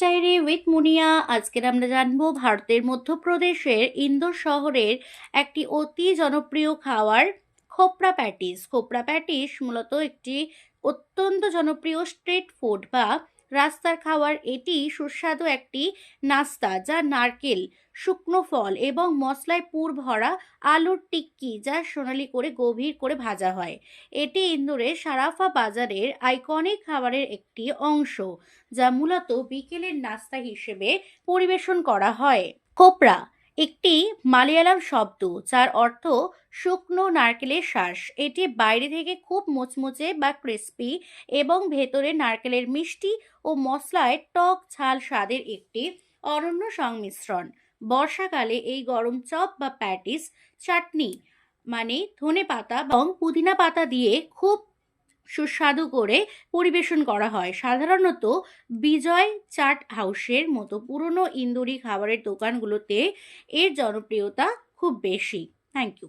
Diary with মুনিয়া। আজকের আমরা জানবো ভারতের মধ্যপ্রদেশের ইন্দোর শহরের একটি অতি জনপ্রিয় খাবার খোপরা প্যাটিস। খোপরা প্যাটিস মূলত একটি অত্যন্ত জনপ্রিয় স্ট্রিট ফুড বা রাস্তার খাবার। এটি সুস্বাদু একটি নাস্তা যা নারকেল, শুকনো ফল এবং মশলায় পুর ভরা আলুর টিক্কি যা সোনালি করে গভীর করে ভাজা হয়। এটি ইন্দোরের সারাফা বাজারের আইকনিক খাবারের একটি অংশ, যা মূলত বিকেলের নাস্তা হিসেবে পরিবেশন করা হয়। কোপরা একটি মালয়ালম শব্দ যার অর্থ শুকনো নারকেলের শ্বাস। এটি বাইরে থেকে খুব মুচমুচে বা ক্রিস্পি এবং ভেতরে নারকেলের মিষ্টি ও মশলায় টক ঝাল স্বাদের একটি অনন্য সংমিশ্রণ। বর্ষাকালে এই গরম চপ বা প্যাটিস চাটনি ধনে পাতা এবং পুদিনা পাতা দিয়ে খুব সুস্বাদু করে পরিবেশন করা হয়। সাধারণত বিজয় চাট হাউসের মতো পুরনো ইন্দোরি খাবারের দোকানগুলোতে এর জনপ্রিয়তা খুব বেশি। Thank you.